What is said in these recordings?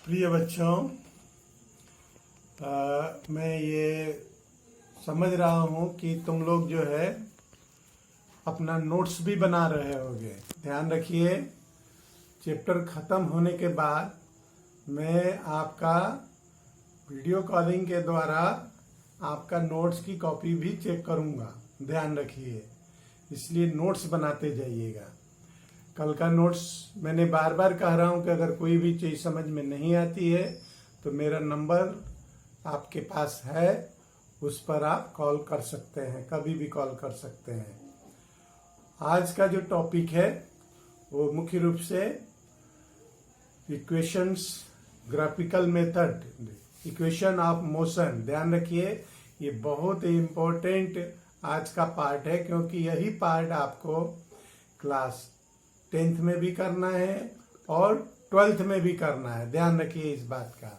प्रिय बच्चों, मैं ये समझ रहा हूँ कि तुम लोग जो है अपना नोट्स भी बना रहे होगे। ध्यान रखिए, चैप्टर ख़त्म होने के बाद मैं आपका वीडियो कॉलिंग के द्वारा आपका नोट्स की कॉपी भी चेक करूँगा। ध्यान रखिए, इसलिए नोट्स बनाते जाइएगा। कल का नोट्स मैंने बार बार कह रहा हूँ कि अगर कोई भी चीज़ समझ में नहीं आती है तो मेरा नंबर आपके पास है, उस पर आप कॉल कर सकते हैं, कभी भी कॉल कर सकते हैं। आज का जो टॉपिक है वो मुख्य रूप से equations, graphical method, equation of motion. ध्यान रखिए, ये बहुत इम्पोर्टेंट आज का पार्ट है, क्योंकि यही पार्ट आपको क्लास 10th में भी करना है और 12th में भी करना है। ध्यान रखिए इस बात का,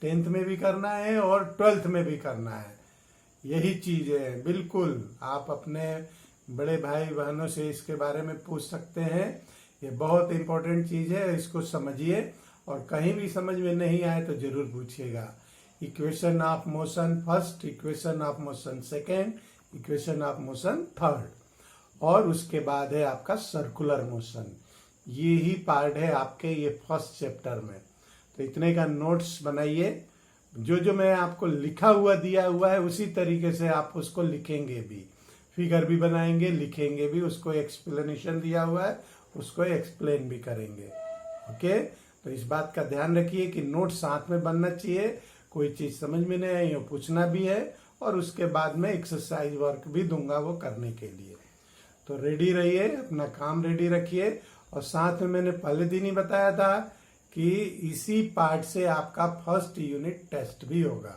10th में भी करना है और 12th में भी करना है। यही चीज़ है। बिल्कुल आप अपने बड़े भाई बहनों से इसके बारे में पूछ सकते हैं। ये बहुत इम्पोर्टेंट चीज़ है, इसको समझिए और कहीं भी समझ में नहीं आए तो ज़रूर पूछिएगा। Equation of motion first, equation of motion second, equation of motion third, और उसके बाद है आपका सर्कुलर मोशन। ये ही पार्ट है आपके ये फर्स्ट चैप्टर में। तो इतने का नोट्स बनाइए। जो जो मैं आपको लिखा हुआ दिया हुआ है उसी तरीके से आप उसको लिखेंगे भी, फिगर भी बनाएंगे, लिखेंगे भी। उसको एक्सप्लेनेशन दिया हुआ है, उसको एक्सप्लेन भी करेंगे। ओके, तो इस बात का ध्यान रखिए कि नोट साथ में बनना चाहिए। कोई चीज़ समझ में नहीं आई हो पूछना भी है, और उसके बाद में एक्सरसाइज वर्क भी दूंगा वो करने के लिए। तो रेडी रहिए, अपना काम रेडी रखिए। और साथ में मैंने पहले दिन ही बताया था कि इसी पार्ट से आपका फर्स्ट यूनिट टेस्ट भी होगा।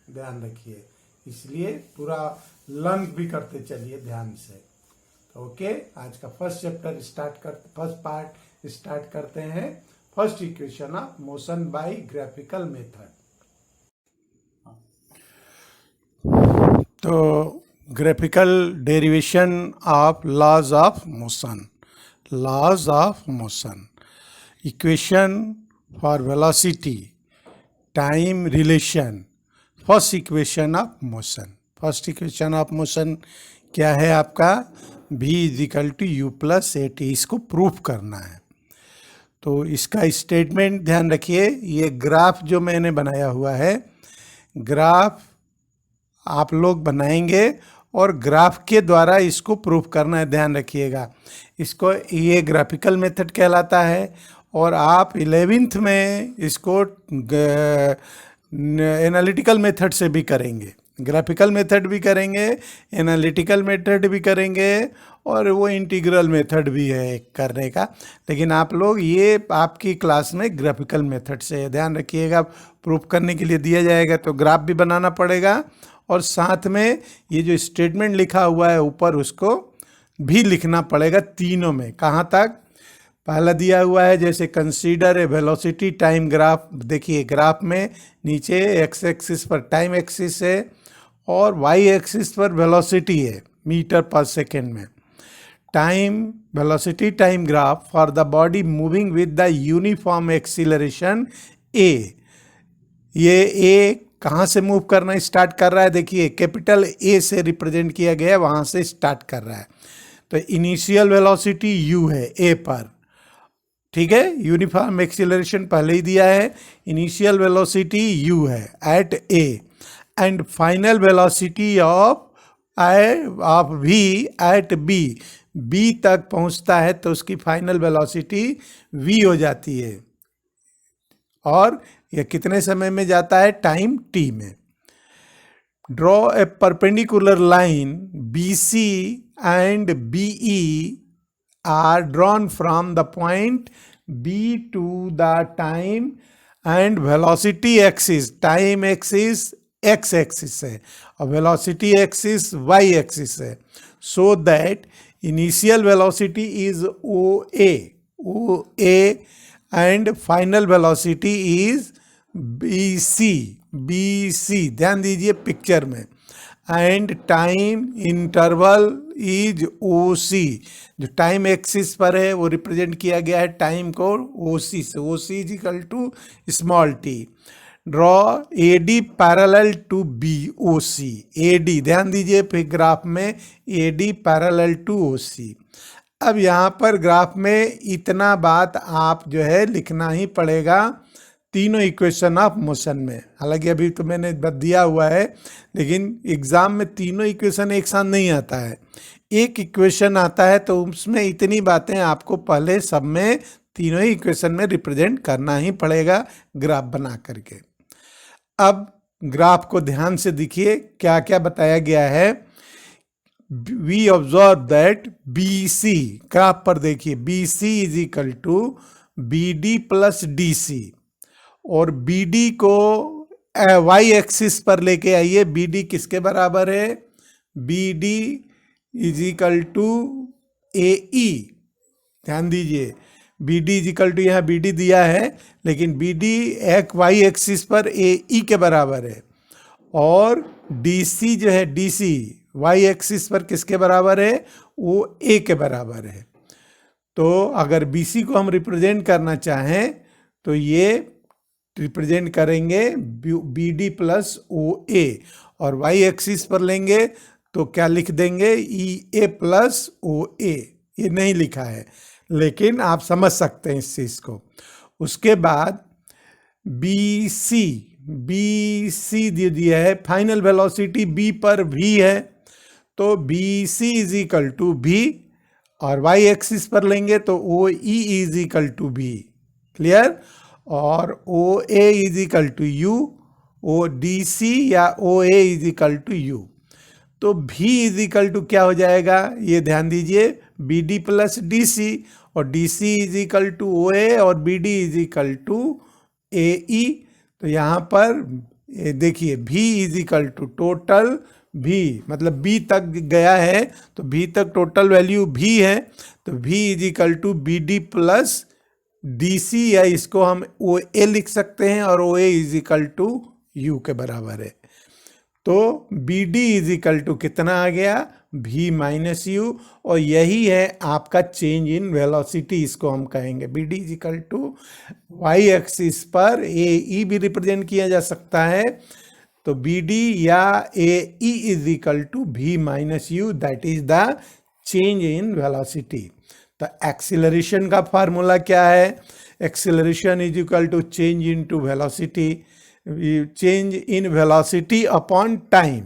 ध्यान रखिए, इसलिए पूरा लर्न भी करते चलिए ध्यान से। तो ओके, आज का फर्स्ट पार्ट स्टार्ट करते हैं। First equation of motion by graphical method. तो graphical derivation of laws of motion, laws of motion, equation for velocity, time relation, first equation of motion. First equation of motion क्या है आपका? v equal to u plus a t. इसको proof करना है। तो इसका statement ध्यान रखिए। ये ग्राफ जो मैंने बनाया हुआ है, ग्राफ आप लोग बनाएंगे और ग्राफ के द्वारा इसको प्रूफ करना है। ध्यान रखिएगा, इसको ये ग्राफिकल मेथड कहलाता है। और आप 11th में इसको एनालिटिकल मेथड से भी करेंगे, ग्राफिकल मेथड भी करेंगे, एनालिटिकल मेथड भी करेंगे, और वो इंटीग्रल मेथड भी है करने का। लेकिन आप लोग ये आपकी क्लास में ग्राफिकल मेथड से, ध्यान रखिएगा, प्रूफ करने के लिए दिया जाएगा तो ग्राफ भी बनाना पड़ेगा, और साथ में ये जो स्टेटमेंट लिखा हुआ है ऊपर उसको भी लिखना पड़ेगा तीनों में। कहाँ तक? पहला दिया हुआ है जैसे consider a velocity time graph. देखिए ग्राफ में नीचे एक्स एक्सिस पर टाइम एक्सिस है और वाई एक्सिस पर वेलोसिटी है मीटर पर सेकेंड में। Time velocity time graph for the body moving with the uniform acceleration a. ये ए कहाँ से मूव करना स्टार्ट कर रहा है? देखिए कैपिटल ए से रिप्रेजेंट किया गया है, वहाँ से स्टार्ट कर रहा है। तो इनिशियल वेलोसिटी यू है ए पर, ठीक है। यूनिफॉर्म एक्सीलरेशन पहले ही दिया है, इनिशियल वेलोसिटी यू है at A, and final velocity of v at B. B तक पहुंचता है तो उसकी फाइनल वेलोसिटी वी हो जाती है, और यह कितने समय में जाता है? टाइम टी में। Draw a perpendicular line B C and B E are drawn from the point B to the time and velocity axis, time axis x axis है और वेलोसिटी एक्सिस वाई एक्सिस है, so that initial velocity is O A and final velocity is B C, ध्यान दीजिए picture में, and time interval is O C, जो time axis पर है वो रिप्रेजेंट किया गया है टाइम को ओ सी से, O C is equal to small t. Draw A D parallel to B O C, A D ध्यान दीजिए फिर ग्राफ में A D parallel to O C. अब यहाँ पर ग्राफ में इतना बात आप जो है लिखना ही पड़ेगा तीनों इक्वेशन ऑफ मोशन में, हालांकि अभी तो मैंने दिया हुआ है, लेकिन एग्जाम में तीनों इक्वेशन एक साथ नहीं आता है, एक इक्वेशन आता है, तो उसमें इतनी बातें आपको पहले सब में तीनों ही इक्वेशन में रिप्रेजेंट करना ही पड़ेगा ग्राफ बना करके। अब ग्राफ को ध्यान से देखिए क्या क्या बताया गया है। We observe that B C, graph पर देखिए B C is equal to B D plus D C, और बी डी को वाई एक्सिस पर लेके आइए, बी डी किसके बराबर है, B D is equal to A E, ध्यान दीजिए B D is equal to, यहाँ बी डी दिया है लेकिन बी डी एक वाई एक्सिस पर ए ई के बराबर है, और डी सी जो है डी सी वाई एक्सिस पर किसके बराबर है, वो ए के बराबर है। तो अगर बी सी को हम रिप्रेजेंट करना चाहें तो ये रिप्रेजेंट करेंगे B D plus O A, और वाई एक्सिस पर लेंगे तो क्या लिख देंगे ई ए प्लस ओ ए, ये नहीं लिखा है लेकिन आप समझ सकते हैं इस चीज को। उसके बाद बी सी दे दिया है, फाइनल वेलोसिटी बी पर भी है, तो B C is equal to v, और वाई एक्सिस पर लेंगे तो O E is equal to v, clear, और O A is equal to u, O D C या O A is equal to u, तो भी इज इक्वल टू क्या हो जाएगा, ये ध्यान दीजिए B D plus D C, और D C is equal to O A, और B D is equal to A E. तो यहाँ पर देखिए भी इज इक्वल टू टोटल भी, मतलब बी तक गया है तो बी तक टोटल वैल्यू भी है, तो भी is equal to B D plus D C, या इसको हम ओ ए लिख सकते हैं, और O A is equal to u के बराबर है। तो B D is equal to कितना आ गया, भी माइनस यू, और यही है आपका चेंज इन वेलोसिटी, इसको हम कहेंगे B D is equal to y axis पर ए ई भी रिप्रेजेंट किया जा सकता है, तो बी डी या A E is equal to v minus u, that is the change in velocity. तो एक्सीलरेशन का फार्मूला क्या है, acceleration is equal to change in to velocity, change in velocity upon time,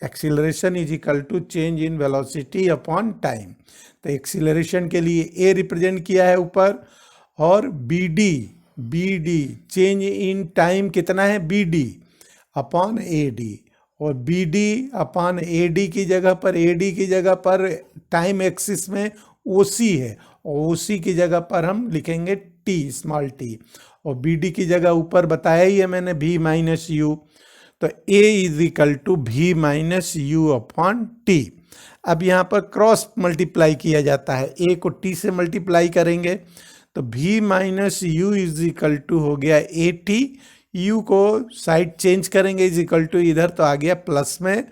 acceleration is equal to change in velocity upon time. तो acceleration के लिए a represent किया है ऊपर, और B D change in time कितना है, B D upon A D, और B D upon A D की जगह पर, ए डी की जगह पर टाइम एक्सिस में ओ सी है, और ओ सी की जगह पर हम लिखेंगे टी, स्मॉल टी, और बी डी की जगह ऊपर बताया ही है मैंने भी माइनस यू, तो ए is equal to v minus you upon T. अब यहाँ पर क्रॉस मल्टीप्लाई किया जाता है, ए को टी से मल्टीप्लाई करेंगे तो v minus u is equal to हो गया ए टी, यू को साइड चेंज करेंगे इज इक्वल टू इधर तो आ गया प्लस में,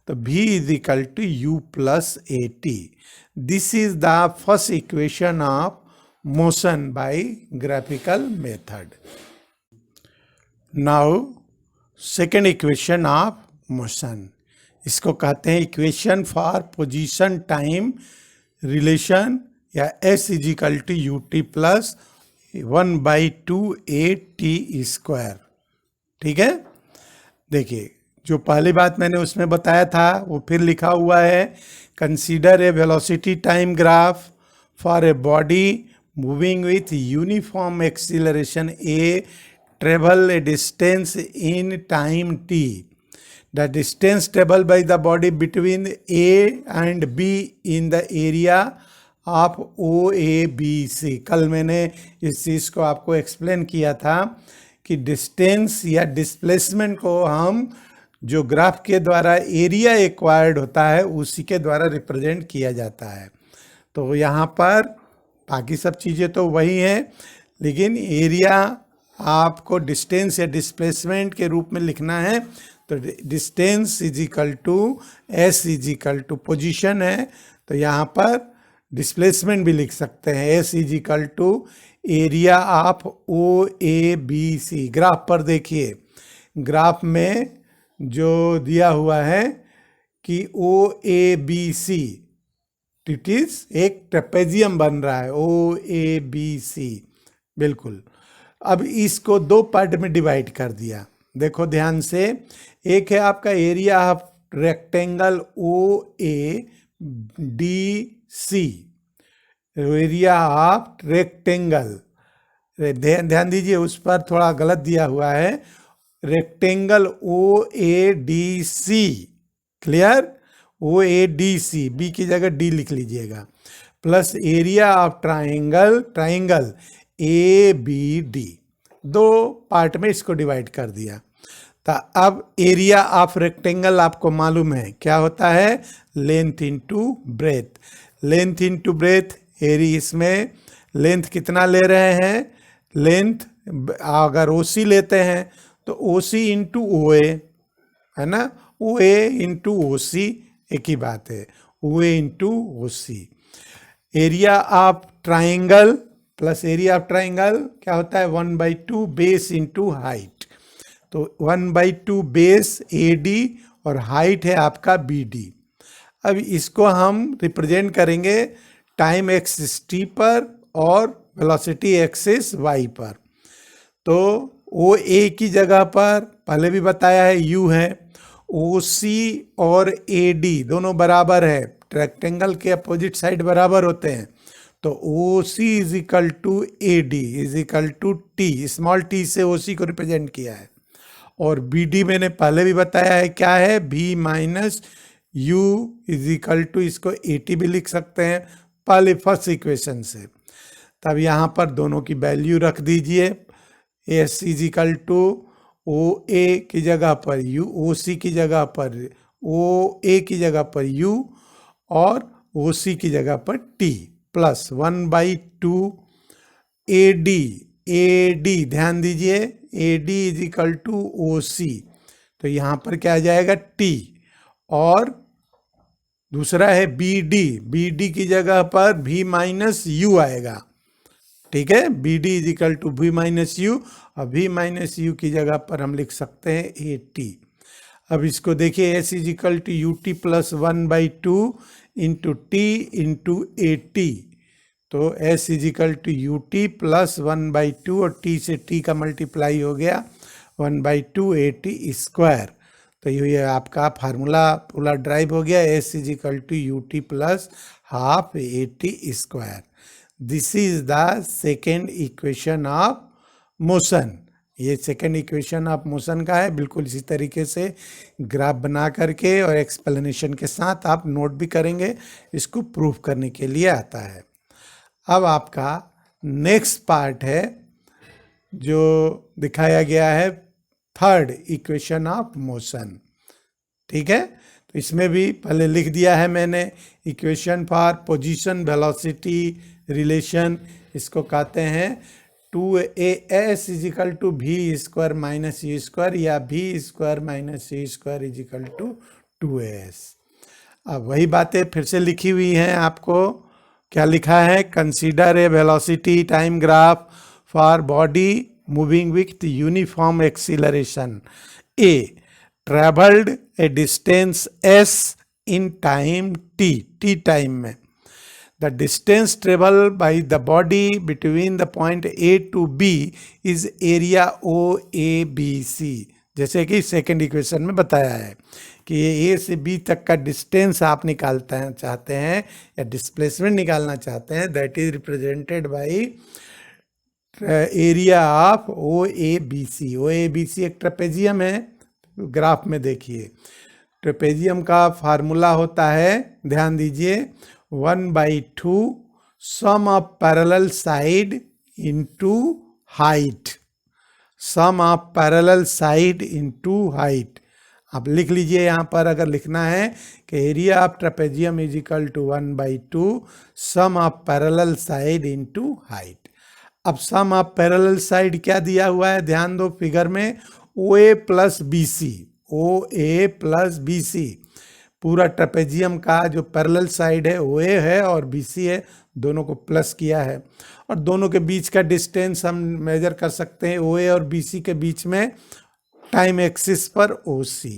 तो भी is equal to u plus a t. This is the first equation of motion by graphical method. Now second equation of motion, इसको कहते हैं equation for position time relation, या s is equal to u t plus 1/2a_t²। ठीक है, देखिए जो पहली बात मैंने उसमें बताया था वो फिर लिखा हुआ है, consider a velocity time graph for a body moving with uniform acceleration A, travel a distance in time t. The distance traveled by the body between A and B in the area of OABC. कल मैंने इस चीज़ को आपको explain किया था कि distance या displacement को हम जो ग्राफ के द्वारा एरिया एक्वायर्ड होता है उसी के द्वारा रिप्रेजेंट किया जाता है। तो यहाँ पर बाकी सब चीज़ें तो वही हैं, लेकिन एरिया आपको डिस्टेंस या डिस्प्लेसमेंट के रूप में लिखना है। तो distance is equal to s is equal to position है, तो यहाँ पर डिस्प्लेसमेंट भी लिख सकते हैं। S is equal to area of O A B C. Graph पर देखिए, ग्राफ में जो दिया हुआ है कि O A B C, it is एक ट्रेपेजियम बन रहा है, ओ ए बी सी, बिल्कुल। अब इसको दो पार्ट में डिवाइड कर दिया, देखो ध्यान से। एक है आपका area of rectangle O A D C, area of rectangle, ध्यान दीजिए उस पर थोड़ा गलत दिया हुआ है, rectangle O A D C, clear, O A D C, B की जगह डी लिख लीजिएगा, plus area of triangle, triangle A B D. दो पार्ट में इसको डिवाइड कर दिया। तो अब एरिया ऑफ रेक्टेंगल आपको मालूम है क्या होता है, length into breadth. Length into breadth, area इसमें लेंथ कितना ले रहे हैं, लेंथ अगर ओसी लेते हैं तो ओसी इंटू ओ ए, है ना, ओ ए इंटू ओ सी, एक ही बात है, O A into O C. Area of triangle plus area of triangle क्या होता है, 1/2 बेस इंटू हाइट। तो 1/2 बेस ए डी और हाइट है आपका बी डी। अब इसको हम रिप्रेजेंट करेंगे टाइम एक्सिस टी पर और वेलोसिटी एक्सिस वाई पर। तो ओ ए की जगह पर पहले भी बताया है यू है, ओ सी और ए डी दोनों बराबर है, रेक्टेंगल के अपोजिट साइड बराबर होते हैं। तो O C is equal to A D is equal to t, small t से ओ सी को रिप्रेजेंट किया है। और बी डी मैंने पहले भी बताया है क्या है, B minus u is equal to, इसको ए टी भी लिख सकते हैं पहले फर्स्ट इक्वेशन से। तब यहाँ पर दोनों की वैल्यू रख दीजिए, s is equal to O A की जगह पर यू, ओ सी की जगह पर ओ ए की जगह पर यू और ओ सी की जगह पर t, plus 1/2 A D, A D ध्यान दीजिए, A D is equal to O C, तो यहाँ पर क्या आ जाएगा टी, और दूसरा है बी डी, बी डी की जगह पर भी माइनस यू आएगा, ठीक है, B D is equal to v minus u, और वी माइनस यू की जगह पर हम लिख सकते हैं ए टी। अब इसको देखिए, s is equal to u t plus 1/2 into t into a t. तो s is equal to u t plus 1/2 और टी से टी का मल्टीप्लाई हो गया 1/2 ए टी स्क्वायर। तो ये आपका फार्मूला पूरा ड्राइव हो गया, s is equal to u t plus half a t square. This is the second equation of motion. ये सेकेंड इक्वेशन ऑफ मोशन का है। बिल्कुल इसी तरीके से ग्राफ बना करके और एक्सप्लेनेशन के साथ आप नोट भी करेंगे, इसको प्रूव करने के लिए आता है। अब आपका नेक्स्ट पार्ट है जो दिखाया गया है, थर्ड इक्वेशन ऑफ मोशन, ठीक है। तो इसमें भी पहले लिख दिया है मैंने, equation for position velocity relation, इसको कहते हैं 2as is equal to v square minus u square, या v square minus u square is equal to 2as। अब वही बातें फिर से लिखी हुई हैं, आपको क्या लिखा है, consider a velocity time graph for body moving with uniform acceleration A, travelled A distance s in time t, t time में। The distance traveled by the body between the point A to B is area OABC। जैसे कि second equation में बताया है कि ये A से B तक का डिस्टेंस आप निकालते हैं चाहते हैं या डिस्प्लेसमेंट निकालना चाहते हैं, that is represented by area of OABC। OABC एक ट्रेपेजियम है, ग्राफ में देखिए ट्रेपेजियम का फार्मूला होता है, ध्यान दीजिए, 1/2 sum of parallel side into height. Sum of parallel side into height. आप लिख लीजिए यहाँ पर, अगर लिखना है कि area of trapezium is equal to 1/2 sum of parallel side into height. अब सम ऑफ पैरेलल साइड क्या दिया हुआ है, ध्यान दो फिगर में, OA plus BC, OA plus BC, पूरा ट्रेपेजियम का जो पैरेलल साइड है OA है और BC है, दोनों को प्लस किया है। और दोनों के बीच का डिस्टेंस हम मेजर कर सकते हैं OA और BC के बीच में टाइम एक्सिस पर OC।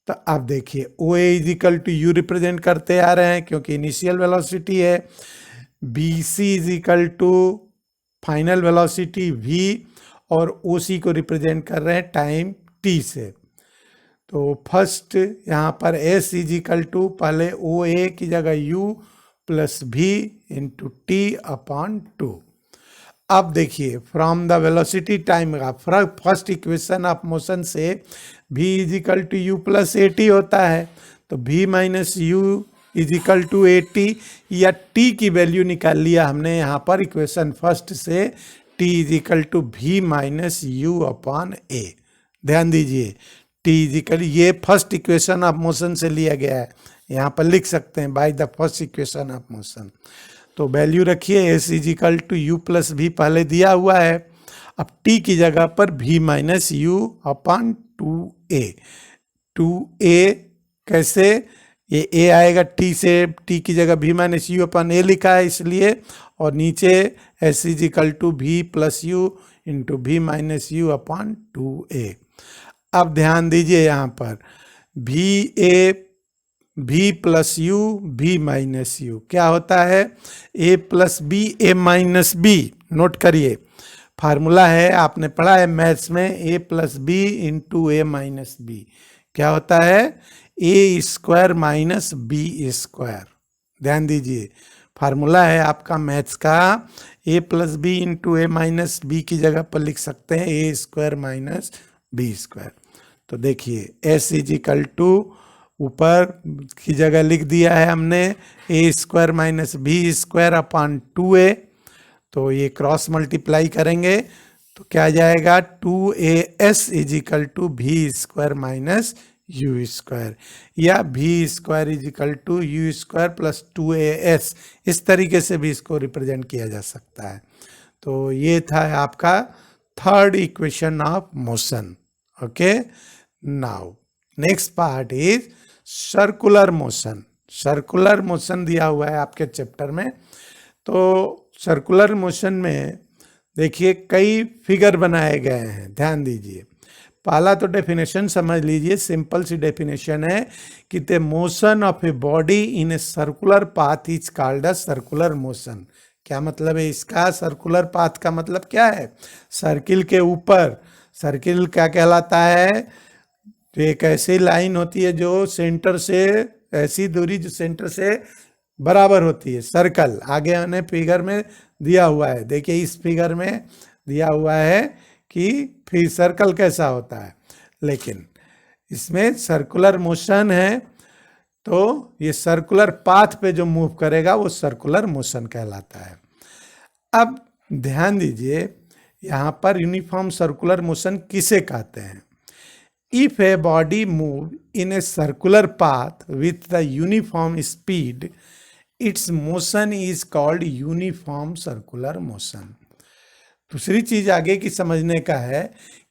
तो आप देखिए OA is equal to U represent करते आ रहे हैं क्योंकि इनिशियल वेलोसिटी है, BC is equal to final velocity V, और OC को रिप्रेजेंट कर रहे हैं टाइम T से। तो फर्स्ट यहाँ पर S इज इक्वल टू पहले OA की जगह U plus V into T upon 2। अब देखिए फ्रॉम द वेलोसिटी टाइम का फर्स्ट इक्वेशन ऑफ मोशन से V is equal to U plus AT होता है, तो V minus U is equal to AT, या T की वैल्यू निकाल लिया हमने यहाँ पर इक्वेशन फर्स्ट से, T is equal to V minus U upon A। ध्यान दीजिए T इज इक्वल, ये फर्स्ट इक्वेशन ऑफ मोशन से लिया गया है, यहाँ पर लिख सकते हैं by the first equation of motion. तो वैल्यू रखिए S is equal to U plus V पहले दिया हुआ है, अब T की जगह पर V minus U upon 2A। 2A कैसे, ये A आएगा T से, T की जगह V minus U upon A लिखा है इसलिए, और नीचे S is equal to V plus U into V minus U upon 2A। अब ध्यान दीजिए यहाँ पर V plus U V minus U क्या होता है, A plus B A minus B। Note करिए, फार्मूला है, आपने पढ़ा है मैथ्स में, A plus B into A minus B क्या होता है, A square minus B square. ध्यान दीजिए फार्मूला है आपका मैथ्स का, A plus B into A minus B की जगह पर लिख सकते हैं A square minus B square. तो देखिए S इज इक्वल टू, ऊपर की जगह लिख दिया है हमने A square minus B square upon 2A, तो ये क्रॉस मल्टीप्लाई करेंगे तो क्या आ जाएगा, 2AS is equal to V square minus U square, या V square is equal to U square plus 2AS। इस तरीके से भी इसको रिप्रेजेंट किया जा सकता है। तो ये था आपका third equation of motion. Okay, now next part is circular motion. Circular motion दिया हुआ है आपके चैप्टर में। तो सर्कुलर मोशन में देखिए कई फिगर बनाए गए हैं, ध्यान दीजिए। पहला तो डेफिनेशन समझ लीजिए, सिंपल सी डेफिनेशन है कि the motion of a body in a circular path is called a circular motion. क्या मतलब है इसका, सर्कुलर पाथ का मतलब क्या है, सर्किल के ऊपर, सर्किल क्या कहलाता है, तो एक ऐसी लाइन होती है जो सेंटर से, ऐसी दूरी जो सेंटर से बराबर होती है, सर्कल। आगे हमने फिगर में दिया हुआ है, देखिए इस फिगर में दिया हुआ है कि फिर सर्कल कैसा होता है, लेकिन इसमें सर्कुलर मोशन है, तो ये सर्कुलर पाथ पे जो मूव करेगा वो सर्कुलर मोशन कहलाता है। अब ध्यान दीजिए यहाँ पर यूनिफॉर्म सर्कुलर मोशन किसे कहते हैं। If a body move in a circular path with the uniform speed, its motion is called uniform circular motion। दूसरी चीज आगे की समझने का है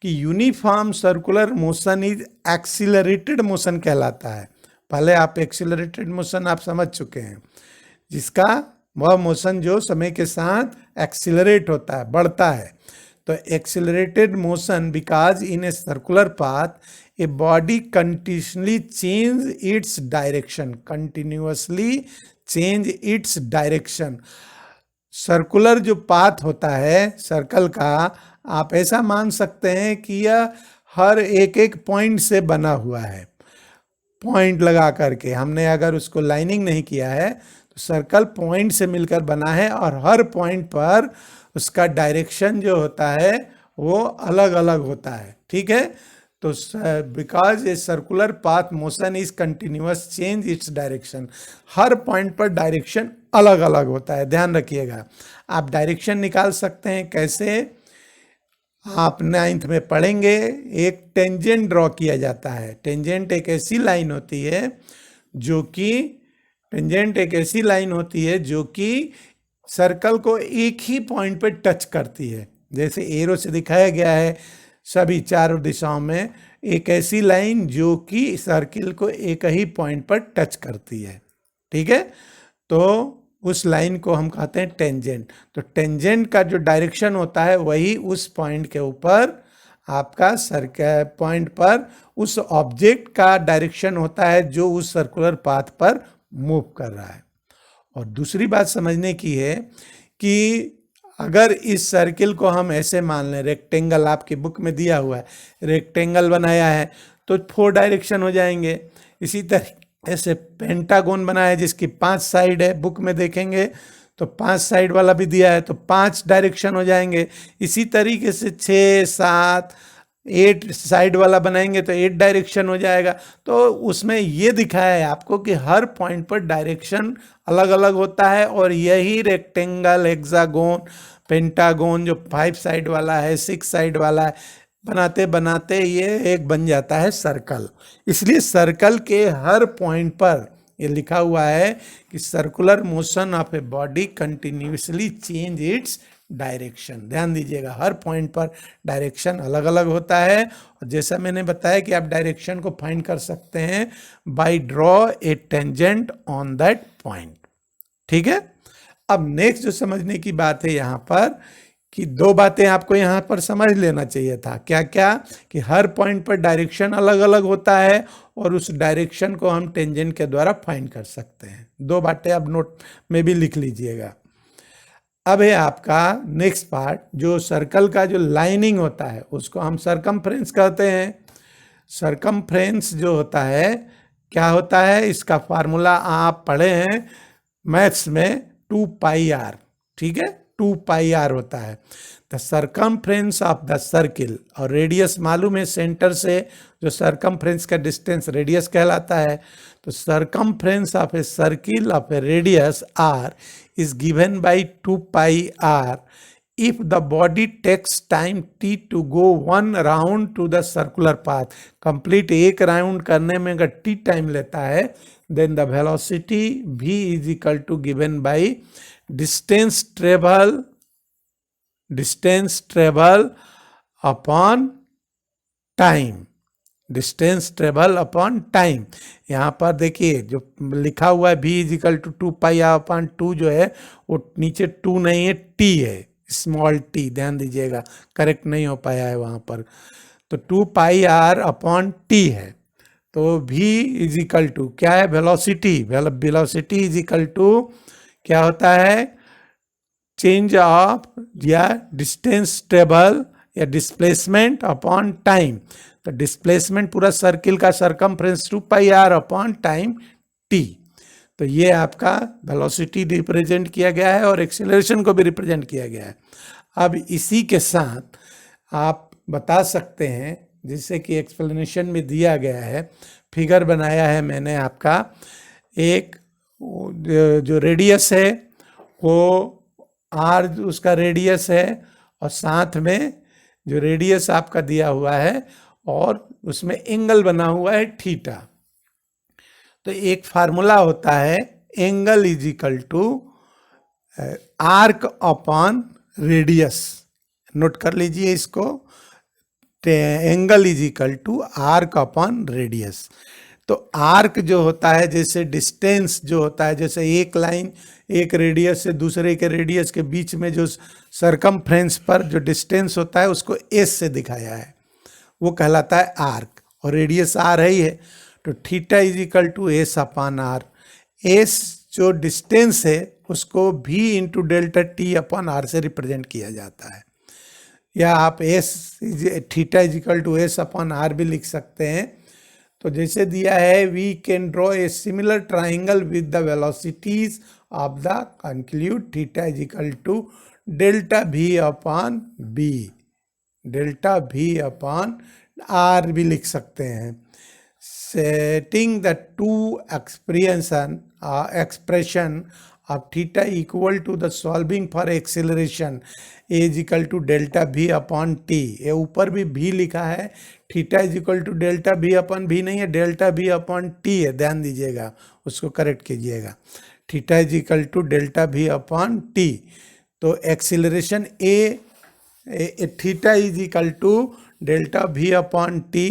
कि uniform circular motion is accelerated motion कहलाता है। पहले आप एक्सीलरेटेड मोशन आप समझ चुके हैं, जिसका वह मोशन जो समय के साथ एक्सीलरेट होता है, बढ़ता है। तो accelerated motion because in a circular path a body continuously change its direction, continuously change its direction. Circular जो पाथ होता है सर्कल का, आप ऐसा मान सकते हैं कि यह हर एक एक पॉइंट से बना हुआ है। पॉइंट लगा करके, हमने अगर उसको लाइनिंग नहीं किया है तो सर्कल पॉइंट से मिलकर बना है, और हर पॉइंट पर उसका डायरेक्शन जो होता है वो अलग अलग होता है। ठीक है, तो because a circular path motion is continuous change its direction, her point पर डायरेक्शन अलग अलग होता है, ध्यान रखिएगा। आप डायरेक्शन निकाल सकते हैं कैसे, आप 9th में पढ़ेंगे, एक टेंजेंट ड्रॉ किया जाता है। टेंजेंट एक ऐसी लाइन होती है जो कि सर्कल को एक ही पॉइंट पे टच करती है। जैसे एरो से दिखाया गया है सभी चारों दिशाओं में, एक ऐसी लाइन जो कि सर्किल को एक ही पॉइंट पर टच करती है। ठीक है, तो उस लाइन को हम कहते हैं टेंजेंट। तो टेंजेंट का जो डायरेक्शन होता है वही उस पॉइंट के ऊपर आपका पॉइंट पर उस ऑब्जेक्ट का डायरेक्शन होता है जो उस सर्कुलर पाथ पर मूव कर रहा है। और दूसरी बात समझने की है कि अगर इस सर्किल को हम ऐसे मान लें, रेक्टेंगल आपकी बुक में दिया हुआ है, रेक्टेंगल बनाया है तो 4 डायरेक्शन हो जाएंगे। इसी तरीके से पेंटागोन बनाया है जिसकी 5 साइड है, बुक में देखेंगे तो 5 साइड वाला भी दिया है तो 5 डायरेक्शन हो जाएंगे। इसी तरीके से 6, 7, 8 साइड वाला बनाएंगे तो 8 डायरेक्शन हो जाएगा। तो उसमें ये दिखाया है आपको कि हर पॉइंट पर डायरेक्शन अलग अलग होता है, और यही रेक्टेंगल, हेक्सागोन, पेंटागोन जो 5 साइड वाला है, 6 साइड वाला है, बनाते बनाते ये एक बन जाता है सर्कल। इसलिए सर्कल के हर पॉइंट पर ये लिखा हुआ है कि circular motion of a body continuously change its direction. ध्यान दीजिएगा, हर पॉइंट पर डायरेक्शन अलग अलग होता है, और जैसा मैंने बताया कि आप डायरेक्शन को फाइंड कर सकते हैं by draw a tangent on that point. ठीक है, अब नेक्स्ट जो समझने की बात है यहाँ पर कि 2 बातें आपको यहाँ पर समझ लेना चाहिए था। क्या क्या? कि हर पॉइंट पर डायरेक्शन अलग अलग होता है और उस डायरेक्शन को हम टेंजेंट के द्वारा फाइंड कर सकते हैं। 2 बातें आप नोट में भी लिख लीजिएगा। अब है आपका नेक्स्ट पार्ट, जो सर्कल का जो लाइनिंग होता है उसको हम सरकमफ्रेंस कहते हैं। सरकमफ्रेंस जो होता है, क्या होता है, इसका फार्मूला आप पढ़े हैं मैथ्स में, 2 पाई आर। ठीक है, 2 पाई आर होता है the circumference of the circle, और रेडियस मालूम है, सेंटर से जो सरकमफ्रेंस का डिस्टेंस रेडियस कहलाता है। तो circumference of a circle of a radius R is given by 2 pi r if the body takes time t to go 1 round to the circular path। complete एक round करने में अगर t time लेता है, then the velocity v is equal to given by distance travel upon time। Distance travel upon time. यहाँ पर देखिए जो लिखा हुआ है v is equal to 2 pi R upon 2, जो है वो नीचे 2 नहीं है, t है, स्मॉल t। ध्यान दीजिएगा, करेक्ट नहीं हो पाया है वहाँ पर। तो 2 पाई आर अपॉन t है। तो v इज इक्वल टू क्या है, velocity. Velocity is equal to क्या होता है, चेंज ऑफ या डिस्टेंस ट्रेवल या डिस्प्लेसमेंट अपॉन टाइम। तो डिस्प्लेसमेंट पूरा सर्किल का circumference 2 pi R upon time t। तो ये आपका वेलोसिटी रिप्रेजेंट किया गया है और एक्सेलरेशन को भी रिप्रेजेंट किया गया है। अब इसी के साथ आप बता सकते हैं, जिससे कि एक्सप्लेनेशन में दिया गया है, फिगर बनाया है मैंने आपका, एक जो रेडियस है वो r उसका रेडियस है, और साथ में जो रेडियस आपका दिया हुआ है और उसमें एंगल बना हुआ है थीटा। तो एक फार्मूला होता है, angle is equal to arc upon radius. Note कर लीजिए इसको, angle is equal to arc upon radius. तो आर्क जो होता है, जैसे डिस्टेंस जो होता है, जैसे एक लाइन एक रेडियस से दूसरे के रेडियस के बीच में जो सरकमफ्रेंस पर जो डिस्टेंस होता है उसको एस से दिखाया है, वो कहलाता है आर्क, और रेडियस आर है ही है। तो theta is equal to S upon R. S जो डिस्टेंस है उसको v into delta T upon R से रिप्रेजेंट किया जाता है, या आप S theta is equal to S upon R भी लिख सकते हैं। तो जैसे दिया है, we can draw a similar triangle with the velocities of the conclude theta is equal to delta v upon B, delta v upon R भी लिख सकते हैं। Setting the two expression of theta equal to the solving for acceleration a is equal to delta v upon t। ये ऊपर भी v लिखा है, theta is equal to delta v upon v नहीं है, डेल्टा v अपॉन t है, ध्यान दीजिएगा, उसको करेक्ट कीजिएगा। Theta is equal to delta v upon t। तो acceleration a theta is equal to delta v upon t।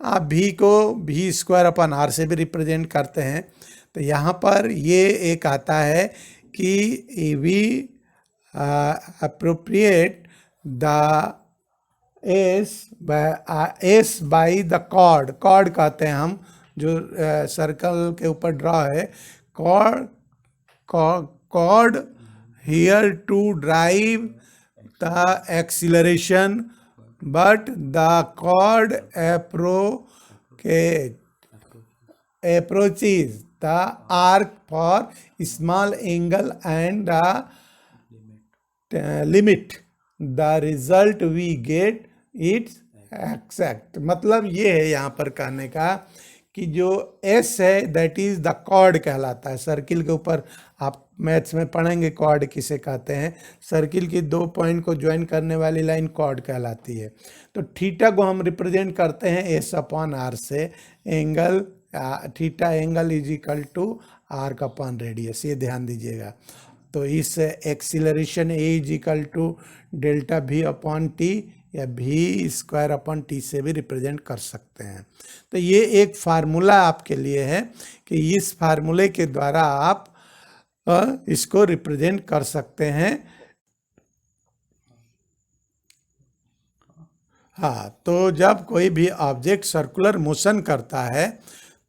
आप v को v स्क्वायर अपॉन r से भी रिप्रेजेंट करते हैं। तो यहाँ पर ये एक आता है कि we appropriate the S by the chord. Chord कहते हैं हम, जो सर्कल के ऊपर ड्रॉ है, chord here to drive the acceleration but the chord approaches the arc for small angle and the limit the result we get its exact। मतलब ये है यहाँ पर कहने का कि जो S है दैट इज द कॉर्ड कहलाता है। सर्किल के ऊपर आप मैथ्स में पढ़ेंगे कॉर्ड किसे कहते हैं, सर्किल की दो पॉइंट को ज्वाइन करने वाली लाइन कॉर्ड कहलाती है। तो थीटा को हम रिप्रेजेंट करते हैं एस अपॉन आर से, angle theta angle is equal to arc upon radius, ये ध्यान दीजिएगा। तो इस acceleration A is equal to delta V upon T या v स्क्वायर अपॉन टी से भी रिप्रेजेंट कर सकते हैं। तो ये एक फार्मूला आपके लिए है कि इस फार्मूले के द्वारा आप इसको रिप्रेजेंट कर सकते हैं। हाँ, तो जब कोई भी ऑब्जेक्ट सर्कुलर मोशन करता है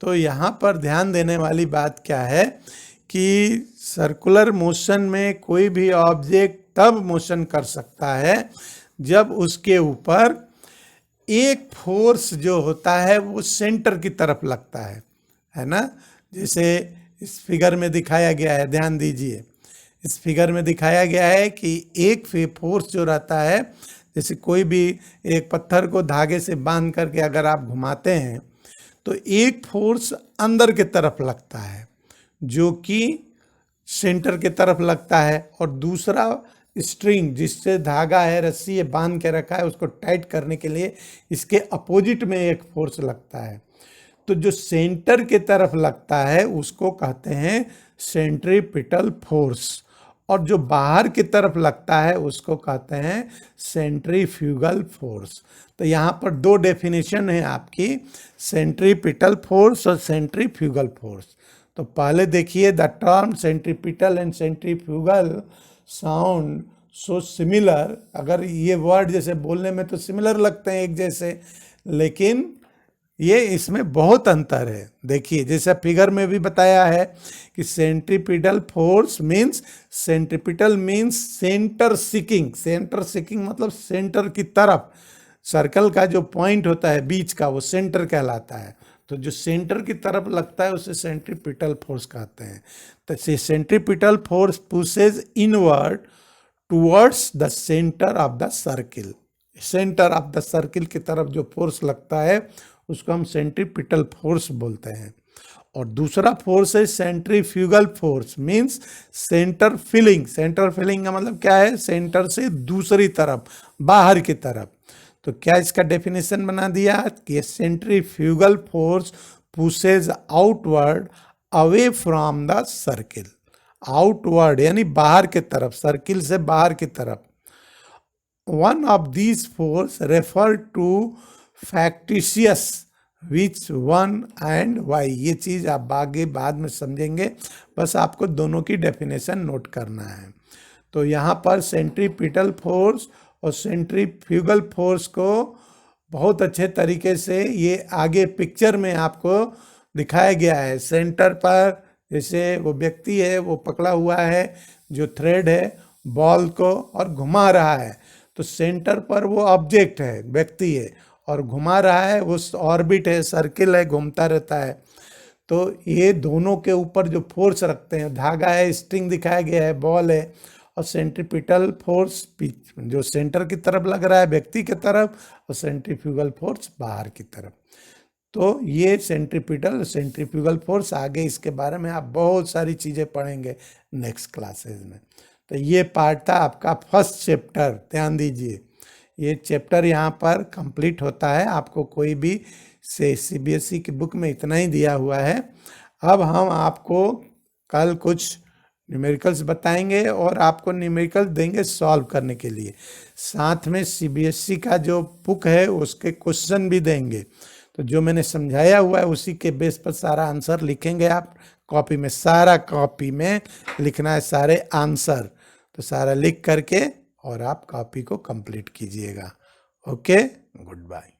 तो यहाँ पर ध्यान देने वाली बात क्या है कि सर्कुलर मोशन में कोई भी ऑब्जेक्ट तब मोशन कर सकता है जब उसके ऊपर एक फोर्स जो होता है वो सेंटर की तरफ लगता है ना। जैसे इस फिगर में दिखाया गया है, ध्यान दीजिए, इस फिगर में दिखाया गया है कि एक फोर्स जो रहता है, जैसे कोई भी एक पत्थर को धागे से बांध करके अगर आप घुमाते हैं तो एक फोर्स अंदर की तरफ लगता है जो कि सेंटर की तरफ लगता है, और दूसरा स्ट्रिंग जिससे धागा है, रस्सी है, बांध के रखा है, उसको टाइट करने के लिए इसके अपोजिट में एक फोर्स लगता है। तो जो सेंटर की तरफ लगता है उसको कहते हैं सेंट्रीपिटल फोर्स, और जो बाहर की तरफ लगता है उसको कहते हैं सेंट्रीफ्यूगल फोर्स। तो यहाँ पर दो डेफिनेशन है आपकी, सेंट्रीपिटल फोर्स और सेंट्रीफ्यूगल फोर्स। तो पहले देखिए, the term centripetal and centrifugal sound so similar. अगर ये वर्ड जैसे बोलने में तो सिमिलर लगते हैं एक जैसे, लेकिन ये इसमें बहुत अंतर है। देखिए, जैसा फिगर में भी बताया है कि centripetal force means, centripetal means centre seeking. Centre seeking मतलब सेंटर की तरफ, सर्कल का जो पॉइंट होता है बीच का वो सेंटर कहलाता है। तो जो सेंटर की तरफ लगता है उसे सेंट्रीपिटल फोर्स कहते हैं। तो centripetal force pushes inward towards the centre of the circle. Centre of the circle की तरफ जो फोर्स लगता है उसको हम सेंट्रीपिटल फोर्स बोलते हैं। और दूसरा फोर्स है centrifugal force, means centre filling. Centre filling का मतलब क्या है, सेंटर से दूसरी तरफ, बाहर की तरफ। तो क्या इसका डेफिनेशन बना दिया कि centrifugal force pushes outward away from the circle. Outward यानी बाहर की तरफ, सर्किल से बाहर की तरफ। One of these force refer to fictitious which one and why. ये चीज आप आगे बाद में समझेंगे, बस आपको दोनों की डेफिनेशन नोट करना है। तो यहाँ पर सेंट्रीपिटल फोर्स और सेंट्रीफ्यूगल फोर्स को बहुत अच्छे तरीके से ये आगे पिक्चर में आपको दिखाया गया है। सेंटर पर जैसे वो व्यक्ति है वो पकड़ा हुआ है जो थ्रेड है बॉल को और घुमा रहा है, तो सेंटर पर वो ऑब्जेक्ट है, व्यक्ति है, और घुमा रहा है वो ऑर्बिट है, सर्किल है, घूमता रहता है। तो ये दोनों के ऊपर जो फोर्स रखते हैं, धागा है, स्ट्रिंग दिखाया गया है, बॉल है, और सेंट्रीपिटल फोर्स जो सेंटर की तरफ लग रहा है व्यक्ति की तरफ, और सेंट्रीफ्यूगल फोर्स बाहर की तरफ। तो ये सेंट्रीफ्यूगल फोर्स, आगे इसके बारे में आप बहुत सारी चीज़ें पढ़ेंगे नेक्स्ट क्लासेस में। तो ये पार्ट था आपका फर्स्ट चैप्टर, ध्यान दीजिए। ये चैप्टर यहाँ पर कंप्लीट होता है। आपको कोई भी से सीबीएसई की बुक में इतना ही दिया हुआ है। अब हम आपको कल कुछ न्यूमेरिकल्स बताएंगे और आपको न्यूमेरिकल देंगे सॉल्व करने के लिए। साथ में सीबीएसई का जो बुक है उसके क्वेश्चन भी देंगे। तो जो मैंने समझाया हुआ है उसी के बेस पर सारा आंसर लिखेंगे आप कॉपी में। सारा कॉपी में लिखना है सारे आंसर। तो सारा लिख करके और आप कॉपी को कंप्लीट कीजिएगा। Okay, good bye.